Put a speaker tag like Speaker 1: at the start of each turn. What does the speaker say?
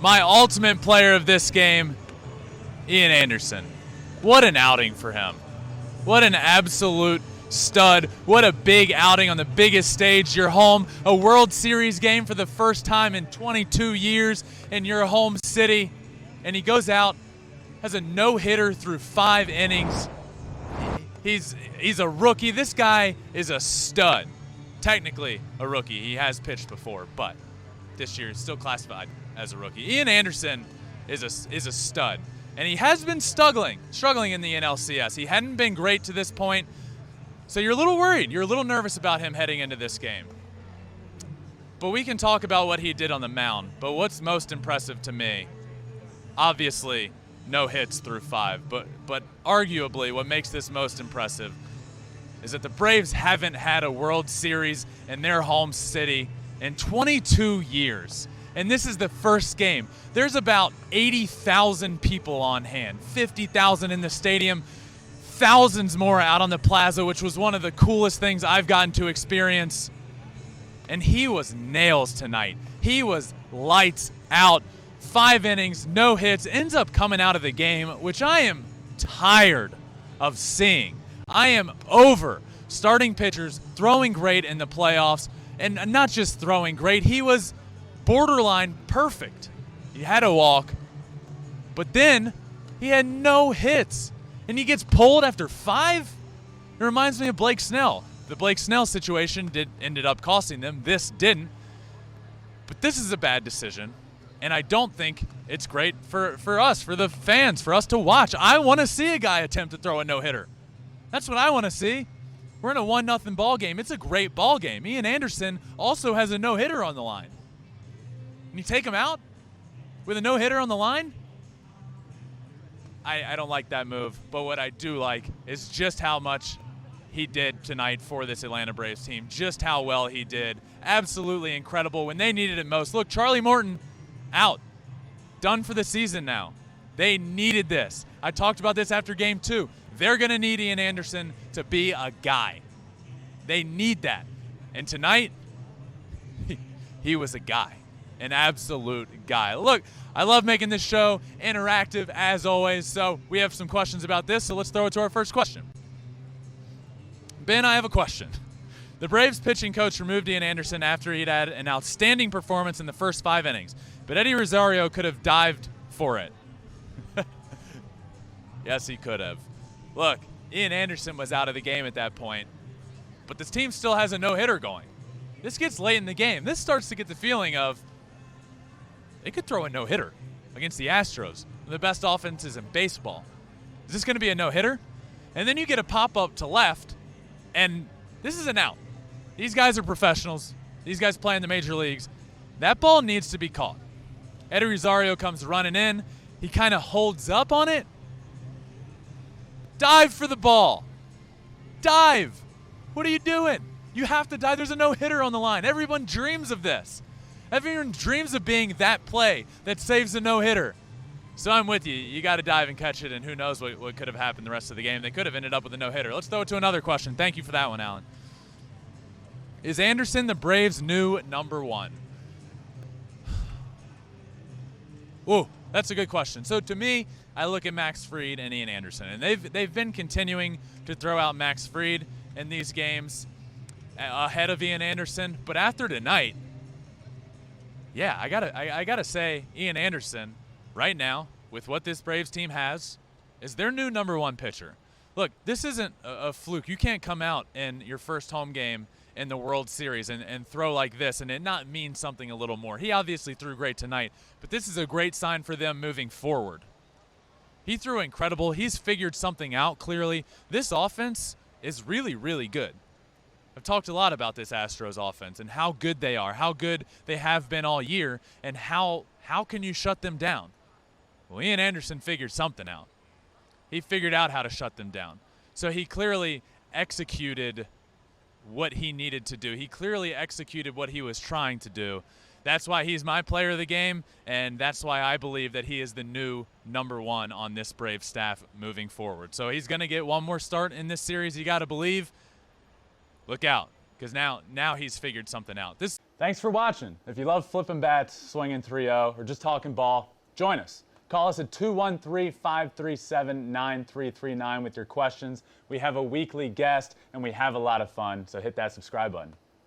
Speaker 1: my ultimate player of this game, Ian Anderson. What an outing for him. What an absolute stud. What a big outing on the biggest stage. You're home, a World Series game for the first time in 22 years in your home city. And he goes out, has a no-hitter through 5 innings. He's a rookie. This guy is a stud. Technically a rookie. He has pitched before, but this year is still classified as a rookie. Ian Anderson is a stud. And he has been struggling in the NLCS. He hadn't been great to this point. So you're a little worried. You're a little nervous about him heading into this game. But we can talk about what he did on the mound. But what's most impressive to me, obviously, no hits through 5. But arguably what makes this most impressive is that the Braves haven't had a World Series in their home city in 22 years. And this is the first game. There's about 80,000 people on hand, 50,000 in the stadium, thousands more out on the plaza, which was one of the coolest things I've gotten to experience. And he was nails tonight. He was lights out. 5 innings, no hits, ends up coming out of the game, which I am tired of seeing. I am over starting pitchers throwing great in the playoffs, and not just throwing great. He was borderline perfect. He had a walk, but then he had no hits, and he gets pulled after 5. It reminds me of Blake Snell. The Blake Snell situation ended up costing them. This didn't. But this is a bad decision, and I don't think it's great for us, for the fans, for us to watch. I want to see a guy attempt to throw a no-hitter. That's what I want to see. We're in a 1-0 ball game. It's a great ball game. Ian Anderson also has a no-hitter on the line. And you take him out with a no-hitter on the line? I don't like that move. But what I do like is just how much he did tonight for this Atlanta Braves team. Just how well he did. Absolutely incredible when they needed it most. Look, Charlie Morton out. Done for the season now. They needed this. I talked about this after Game 2. They're going to need Ian Anderson to be a guy. They need that. And tonight, he was a guy. An absolute guy. Look, I love making this show interactive as always, so we have some questions about this, so let's throw it to our first question. Ben, I have a question. The Braves pitching coach removed Ian Anderson after he'd had an outstanding performance in the first 5 innings, but Eddie Rosario could have dived for it. Yes, he could have. Look, Ian Anderson was out of the game at that point, but this team still has a no-hitter going. This gets late in the game. This starts to get the feeling of they could throw a no-hitter against the Astros, the best offenses in baseball. Is this going to be a no-hitter? And then you get a pop-up to left, and this is an out. These guys are professionals. These guys play in the major leagues. That ball needs to be caught. Eddie Rosario comes running in. He kind of holds up on it. Dive for the ball. Dive. What are you doing? You have to dive. There's a no-hitter on the line. Everyone dreams of this. Everyone dreams of being that play that saves a no-hitter. So I'm with you. You got to dive and catch it, and who knows what could have happened the rest of the game. They could have ended up with a no-hitter. Let's throw it to another question. Thank you for that one, Alan. Is Anderson the Braves' new number 1? Ooh, that's a good question. So to me, I look at Max Fried and Ian Anderson, and they've been continuing to throw out Max Fried in these games ahead of Ian Anderson. But after tonight, yeah, I gotta say Ian Anderson right now, with what this Braves team has, is their new number 1 pitcher. Look, this isn't a fluke. You can't come out in your first home game in the World Series and throw like this and it not mean something a little more. He obviously threw great tonight, but this is a great sign for them moving forward. He threw incredible. He's figured something out clearly. This offense is really, really good. I've talked a lot about this Astros offense and how good they are, how good they have been all year, and how can you shut them down? Well, Ian Anderson figured something out. He figured out how to shut them down. So he clearly executed what he needed to do. He clearly executed what he was trying to do. That's why he's my player of the game, and that's why I believe that he is the new number 1 on this Braves staff moving forward. So he's going to get one more start in this series. You got to believe. Look out, because now he's figured something out. This Thanks for watching. If you love flipping bats, swinging 3-0, or just talking ball, join us. Call us at 213-537-9339 with your questions. We have a weekly guest, and we have a lot of fun, so hit that subscribe button.